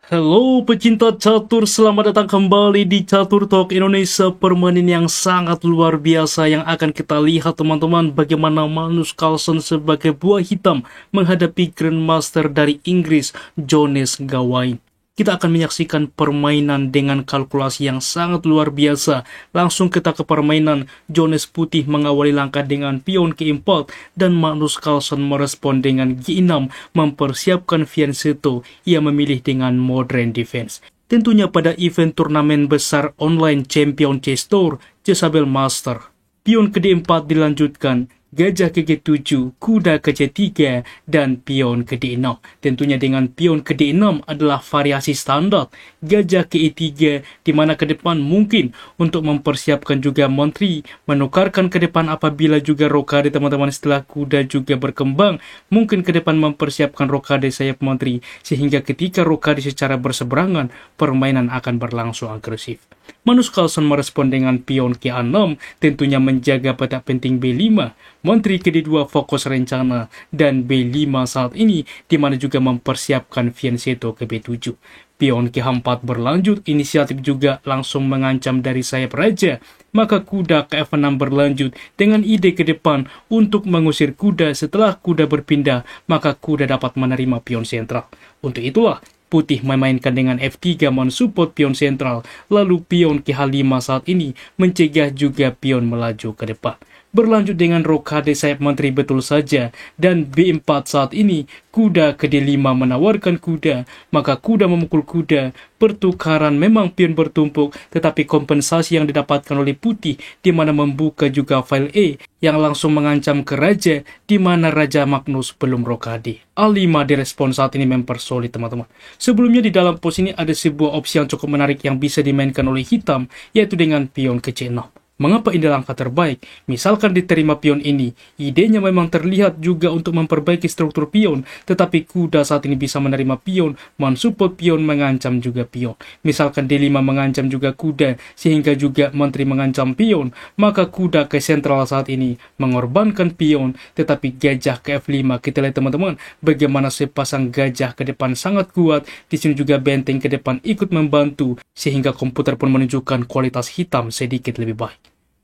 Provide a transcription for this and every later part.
Halo pecinta catur, selamat datang kembali di Catur Talk Indonesia. Permainan yang sangat luar biasa yang akan kita lihat teman-teman, bagaimana Magnus Carlsen sebagai buah hitam menghadapi Grandmaster dari Inggris, Jones Gawain. Kita akan menyaksikan permainan dengan kalkulasi yang sangat luar biasa. Langsung kita ke permainan. Jones Putih mengawali langkah dengan pion ke-4 dan Magnus Carlsen merespon dengan G6 mempersiapkan fianchetto. Ia memilih dengan modern defense. Tentunya pada event turnamen besar online Champion Chess Tour, Jezabel Master. Pion ke D4 dilanjutkan, gajah ke G7, kuda ke C3, dan pion ke D6. Tentunya dengan pion ke D6 adalah variasi standar. Gajah ke E3, di mana ke depan mungkin untuk mempersiapkan juga menteri, menukarkan ke depan apabila juga rokade teman-teman setelah kuda juga berkembang, mungkin ke depan mempersiapkan rokade sayap menteri, sehingga ketika rokade secara berseberangan, permainan akan berlangsung agresif. Magnus Carlsen merespon dengan pion ke A6, tentunya menjaga petak penting B5, menteri ke D2 fokus rencana, dan B5 saat ini, di mana juga mempersiapkan fianchetto ke B7. Pion ke H4 berlanjut, inisiatif juga langsung mengancam dari sayap raja, maka kuda ke F6 berlanjut dengan ide ke depan untuk mengusir kuda. Setelah kuda berpindah, maka kuda dapat menerima pion sentral. Untuk itulah, Putih memainkan dengan F3 mensupport pion sentral, lalu pion ke H5 saat ini mencegah juga pion melaju ke depan. Berlanjut dengan rokade sayap menteri betul saja, dan B4 saat ini kuda ke D5 menawarkan kuda, maka kuda memukul kuda. Pertukaran memang pion bertumpuk, tetapi kompensasi yang didapatkan oleh Putih di mana membuka juga file E yang langsung mengancam ke raja, di mana Raja Magnus belum rokade. A5 direspon saat ini mempersolid teman-teman. Sebelumnya di dalam pos ini ada sebuah opsi yang cukup menarik yang bisa dimainkan oleh hitam, yaitu dengan pion ke C6. Mengapa ini langkah terbaik? Misalkan diterima pion ini, idenya memang terlihat juga untuk memperbaiki struktur pion, tetapi kuda saat ini bisa menerima pion, mensupport pion, mengancam juga pion. Misalkan D5 mengancam juga kuda, sehingga juga menteri mengancam pion, maka kuda ke sentral saat ini mengorbankan pion, tetapi gajah ke F5. Kita lihat teman-teman, bagaimana sepasang gajah ke depan sangat kuat, di sini juga benteng ke depan ikut membantu, sehingga komputer pun menunjukkan kualitas hitam sedikit lebih baik.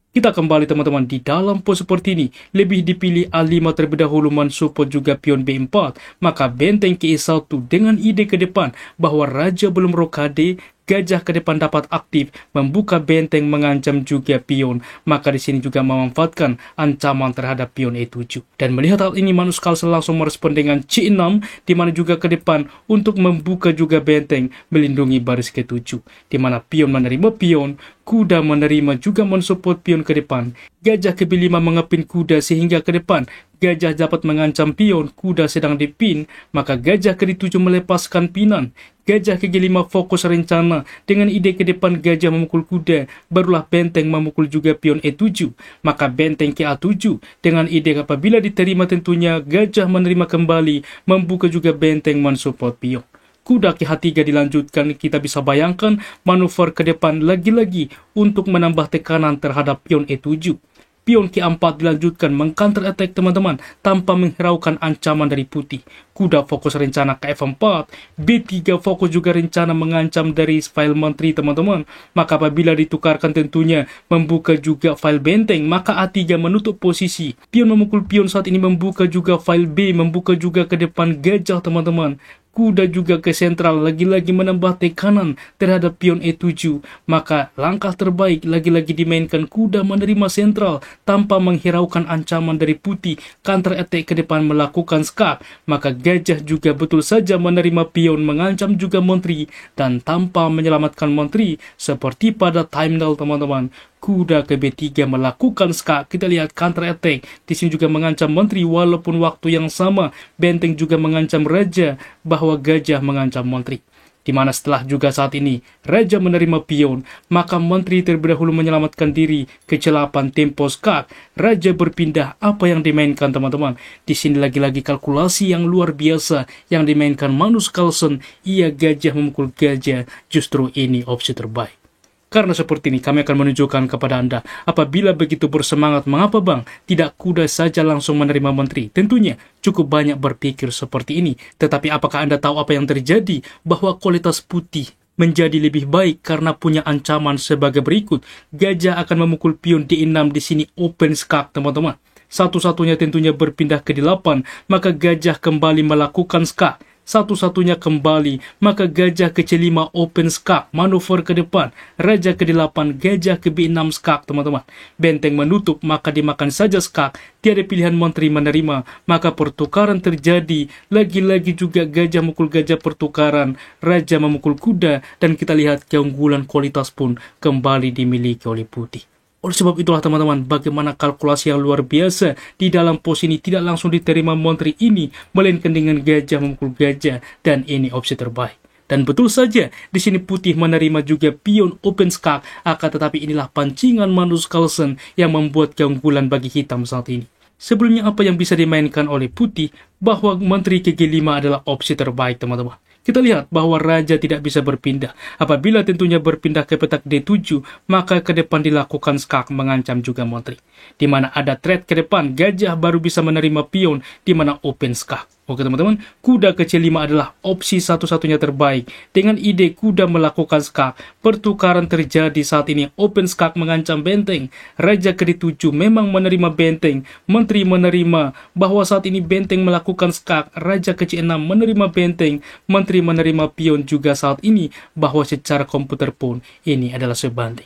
Kita kembali teman-teman, di dalam pos seperti ini, lebih dipilih A5 terlebih dahulu mensupport juga pion B4, maka benteng ke E1 dengan ide ke depan bahwa raja belum rokade, gajah ke depan dapat aktif, membuka benteng mengancam juga pion, maka di sini juga memanfaatkan ancaman terhadap pion E7. Dan melihat hal ini, Magnus Carlsen langsung merespon dengan C6, di mana juga ke depan untuk membuka juga benteng, melindungi baris ke-7, di mana pion menerima pion, kuda menerima juga mensupport pion ke depan. Gajah ke B5 mengepin kuda sehingga ke depan gajah dapat mengancam pion, kuda sedang dipin, maka gajah ke D7 melepaskan pinan. Gajah ke G5 fokus rencana, dengan ide ke depan gajah memukul kuda, barulah benteng memukul juga pion E7, maka benteng ke A7, dengan ide apabila diterima tentunya gajah menerima kembali, membuka juga benteng mensupport pion. Kuda ke H3 dilanjutkan, kita bisa bayangkan manuver ke depan lagi-lagi untuk menambah tekanan terhadap pion E7. Pion ke-4 dilanjutkan mengcounter attack teman-teman, tanpa menghiraukan ancaman dari Putih. Kuda fokus rencana ke F4, B3 fokus juga rencana mengancam dari file menteri teman-teman. Maka apabila ditukarkan tentunya membuka juga file benteng, maka A3 menutup posisi. Pion memukul pion saat ini membuka juga file B, membuka juga ke depan gajah teman-teman. Kuda juga ke sentral, lagi-lagi menambah tekanan terhadap pion E7. Maka langkah terbaik lagi-lagi dimainkan kuda menerima sentral tanpa menghiraukan ancaman dari Putih. Counter attack ke depan melakukan skak, maka gajah juga betul saja menerima pion, mengancam juga menteri, dan tanpa menyelamatkan menteri seperti pada time now teman-teman. Kuda ke B3 melakukan skak, kita lihat counter attack. Di sini juga mengancam menteri, walaupun waktu yang sama benteng juga mengancam raja, bahwa gajah mengancam menteri. Di mana setelah juga saat ini raja menerima pion, maka menteri terlebih dahulu menyelamatkan diri ke C8 tempo skak. Raja berpindah, apa yang dimainkan teman-teman? Di sini lagi-lagi kalkulasi yang luar biasa yang dimainkan Magnus Carlsen. Ia gajah memukul gajah, justru ini opsi terbaik. Karena seperti ini kami akan menunjukkan kepada Anda, apabila begitu bersemangat, mengapa Bang tidak kuda saja langsung menerima menteri? Tentunya cukup banyak berpikir seperti ini. Tetapi apakah Anda tahu apa yang terjadi? Bahwa kualitas putih menjadi lebih baik karena punya ancaman sebagai berikut. Gajah akan memukul pion D6 di sini open skak teman-teman. Satu-satunya tentunya berpindah ke D8, maka gajah kembali melakukan skak. Satu-satunya kembali, maka gajah ke C5 open skak, manuver ke depan, raja ke D8, gajah ke B6 skak teman-teman. Benteng menutup, maka dimakan saja skak, tiada pilihan menteri menerima, maka pertukaran terjadi, lagi-lagi juga gajah mukul gajah pertukaran, raja memukul kuda, dan kita lihat keunggulan kualitas pun kembali dimiliki oleh putih. Oleh sebab itulah teman-teman, bagaimana kalkulasi yang luar biasa di dalam pos ini tidak langsung diterima menteri ini, melainkan dengan gajah memukul gajah, dan ini opsi terbaik. Dan betul saja, di sini putih menerima juga pion open skak, akan tetapi inilah pancingan Magnus Carlsen yang membuat keunggulan bagi hitam saat ini. Sebelumnya apa yang bisa dimainkan oleh putih, bahwa menteri ke G5 adalah opsi terbaik teman-teman. Kita lihat bahwa raja tidak bisa berpindah. Apabila tentunya berpindah ke petak D7, maka ke depan dilakukan skak mengancam juga menteri. Di mana ada thread ke depan, gajah baru bisa menerima pion, di mana open skak. Oke teman-teman, kuda ke C5 adalah opsi satu-satunya terbaik. Dengan ide kuda melakukan skak, pertukaran terjadi saat ini. Open skak mengancam benteng. Raja ke D7 memang menerima benteng. Menteri menerima bahwa saat ini benteng melakukan skak. Raja ke C6 menerima benteng. Menteri menerima pion juga saat ini, bahwa secara komputer pun ini adalah sebanding.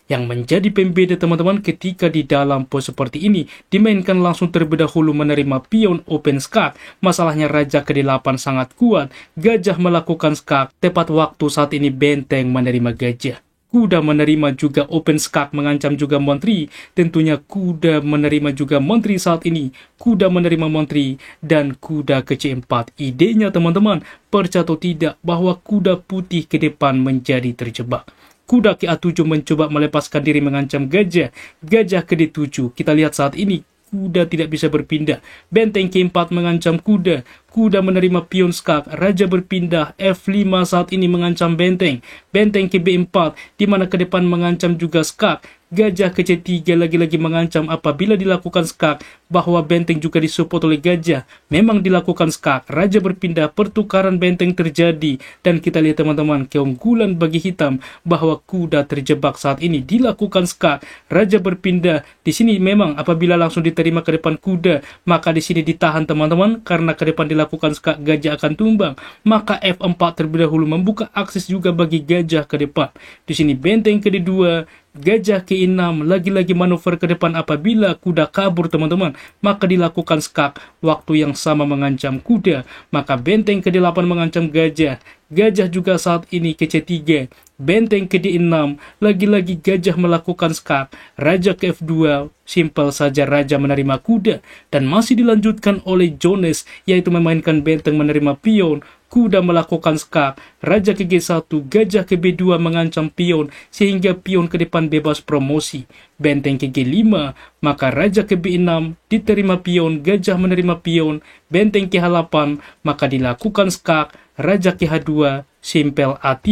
Yang menjadi pembeda teman-teman ketika di dalam pos seperti ini dimainkan langsung terlebih dahulu menerima pion open skak. Masalahnya raja ke D8 sangat kuat, gajah melakukan skak, tepat waktu saat ini benteng menerima gajah. Kuda menerima juga open skak mengancam juga menteri. Tentunya kuda menerima juga menteri saat ini. Kuda menerima menteri dan kuda ke C4. Idenya teman-teman, percaya atau tidak bahwa kuda putih ke depan menjadi terjebak. Kuda ke A7 mencoba melepaskan diri mengancam gajah. Gajah ke D7. Kita lihat saat ini kuda tidak bisa berpindah. Benteng ke4 mengancam kuda. Kuda menerima pion skak. Raja berpindah. F5 saat ini mengancam benteng. Benteng ke B4 di mana ke depan mengancam juga skak. Gajah ke C3 lagi-lagi mengancam apabila dilakukan skak, bahwa benteng juga disupport oleh gajah. Memang dilakukan skak, raja berpindah, pertukaran benteng terjadi, dan kita lihat teman-teman keunggulan bagi hitam bahwa kuda terjebak saat ini. Dilakukan skak, raja berpindah. Di sini memang apabila langsung diterima ke depan kuda, maka di sini ditahan teman-teman, karena ke depan dilakukan skak, gajah akan tumbang. Maka F4 terlebih dahulu membuka akses juga bagi gajah ke depan. Di sini benteng ke D2, gajah ke E6, lagi-lagi manuver ke depan apabila kuda kabur teman-teman, maka dilakukan skak, waktu yang sama mengancam kuda, maka benteng ke D8 mengancam gajah, gajah juga saat ini ke C3, benteng ke D6, lagi-lagi gajah melakukan skak, raja ke F2, simpel saja raja menerima kuda, dan masih dilanjutkan oleh Jones, yaitu memainkan benteng menerima pion, kuda melakukan skak, raja ke G1, gajah ke B2 mengancam pion, sehingga pion ke depan bebas promosi. Benteng ke G5, maka raja ke B6, diterima pion, gajah menerima pion, benteng ke H8, maka dilakukan skak, raja ke H2, simpel A3,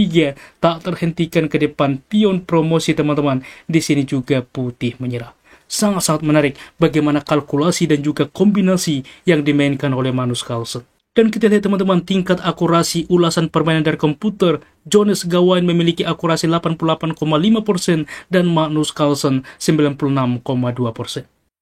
tak terhentikan ke depan pion promosi teman-teman. Di sini juga putih menyerah. Sangat-sangat menarik bagaimana kalkulasi dan juga kombinasi yang dimainkan oleh Magnus Carlsen. Dan kita lihat teman-teman tingkat akurasi ulasan permainan dari komputer. Jones Gawain memiliki akurasi 88,5% dan Magnus Carlsen 96,2%.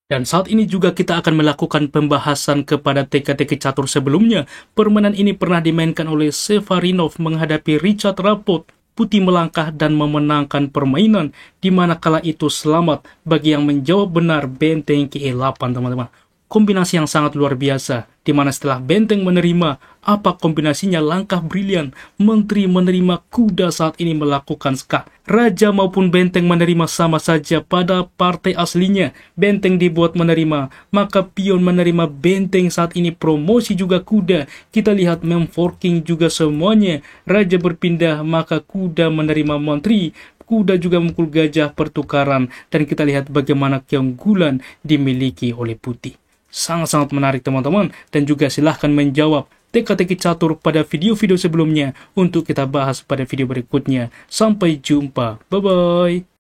Dan saat ini juga kita akan melakukan pembahasan kepada teka-teki catur sebelumnya. Permainan ini pernah dimainkan oleh Sefarinov menghadapi Richard Rapport. Putih melangkah dan memenangkan permainan, di mana kala itu selamat bagi yang menjawab benar benteng ke E8 teman-teman. Kombinasi yang sangat luar biasa, di mana setelah benteng menerima, apa kombinasinya langkah brilian, menteri menerima, kuda saat ini melakukan skak. Raja maupun benteng menerima sama saja pada partai aslinya, benteng dibuat menerima, maka pion menerima benteng saat ini promosi juga kuda. Kita lihat memforking juga semuanya, raja berpindah, maka kuda menerima menteri, kuda juga memukul gajah pertukaran, dan kita lihat bagaimana keunggulan dimiliki oleh putih. Sangat-sangat menarik teman-teman, dan juga silahkan menjawab teka-teki catur pada video-video sebelumnya untuk kita bahas pada video berikutnya. Sampai jumpa. Bye-bye.